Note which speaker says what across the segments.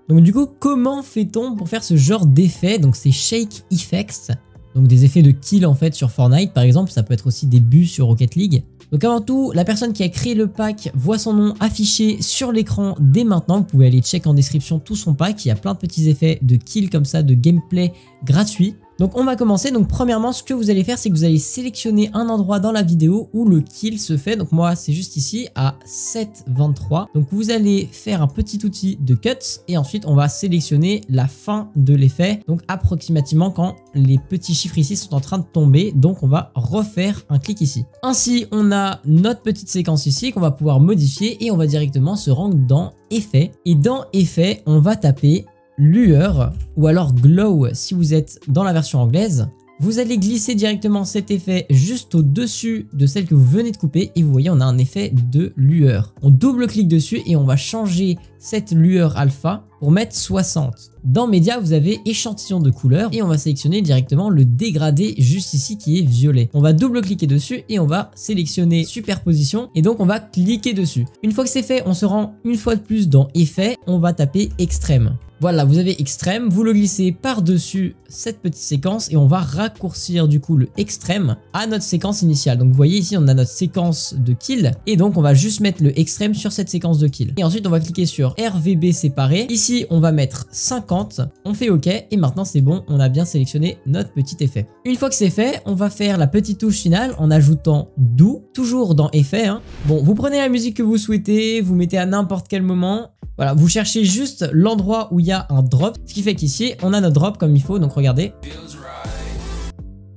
Speaker 1: Donc du coup, comment fait-on pour faire ce genre d'effet? Donc c'est Shake Effects, donc des effets de kill en fait sur Fortnite par exemple, ça peut être aussi des buts sur Rocket League. Donc avant tout, la personne qui a créé le pack voit son nom affiché sur l'écran dès maintenant. Vous pouvez aller check en description tout son pack, il y a plein de petits effets de kill comme ça, de gameplay gratuit. Donc on va commencer. Donc premièrement, ce que vous allez faire, c'est que vous allez sélectionner un endroit dans la vidéo où le kill se fait. Donc moi, c'est juste ici à 7,23. Donc vous allez faire un petit outil de cuts et ensuite on va sélectionner la fin de l'effet. Donc approximativement quand les petits chiffres ici sont en train de tomber. Donc on va refaire un clic ici. Ainsi, on a notre petite séquence ici qu'on va pouvoir modifier et on va directement se rendre dans Effet. Et dans Effet, on va taper lueur ou alors glow si vous êtes dans la version anglaise. Vous allez glisser directement cet effet juste au-dessus de celle que vous venez de couper et vous voyez on a un effet de lueur. On double-clique dessus et on va changer cette lueur alpha pour mettre 60. Dans média, vous avez échantillon de couleurs et on va sélectionner directement le dégradé juste ici qui est violet. On va double-cliquer dessus et on va sélectionner superposition et donc on va cliquer dessus. Une fois que c'est fait, on se rend une fois de plus dans effet, on va taper extrême. Voilà, vous avez extrême, vous le glissez par-dessus cette petite séquence et on va raccourcir du coup le extrême à notre séquence initiale. Donc vous voyez ici, on a notre séquence de kill et donc on va juste mettre le extrême sur cette séquence de kill. Et ensuite, on va cliquer sur RVB séparé. Ici, on va mettre 50, on fait OK et maintenant c'est bon, on a bien sélectionné notre petit effet. Une fois que c'est fait, on va faire la petite touche finale en ajoutant do, toujours dans effet. Bon, vous prenez la musique que vous souhaitez, vous mettez à n'importe quel moment. Voilà, vous cherchez juste l'endroit où il y a un drop, ce qui fait qu'ici, on a notre drop comme il faut, donc regardez.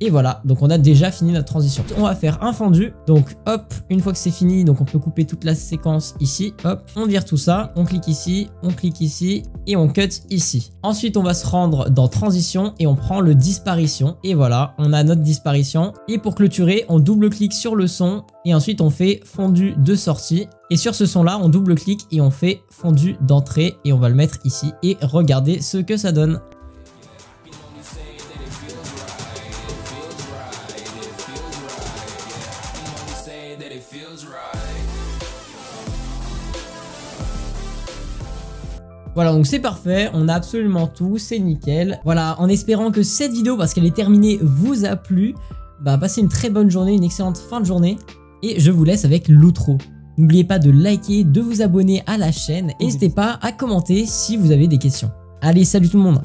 Speaker 1: Et voilà, donc on a déjà fini notre transition. On va faire un fondu, donc hop, une fois que c'est fini, donc on peut couper toute la séquence ici, hop, on vire tout ça, on clique ici et on cut ici. Ensuite, on va se rendre dans transition et on prend le disparition. Et voilà, on a notre disparition. Et pour clôturer, on double-clique sur le son et ensuite on fait fondu de sortie. Et sur ce son là, on double-clique et on fait fondu d'entrée et on va le mettre ici et regardez ce que ça donne. Voilà, donc c'est parfait, on a absolument tout, c'est nickel. Voilà, en espérant que cette vidéo, parce qu'elle est terminée, vous a plu. Bah, passez une très bonne journée, une excellente fin de journée. Et je vous laisse avec l'outro. N'oubliez pas de liker, de vous abonner à la chaîne. Et n'hésitez pas à commenter si vous avez des questions. Allez, salut tout le monde!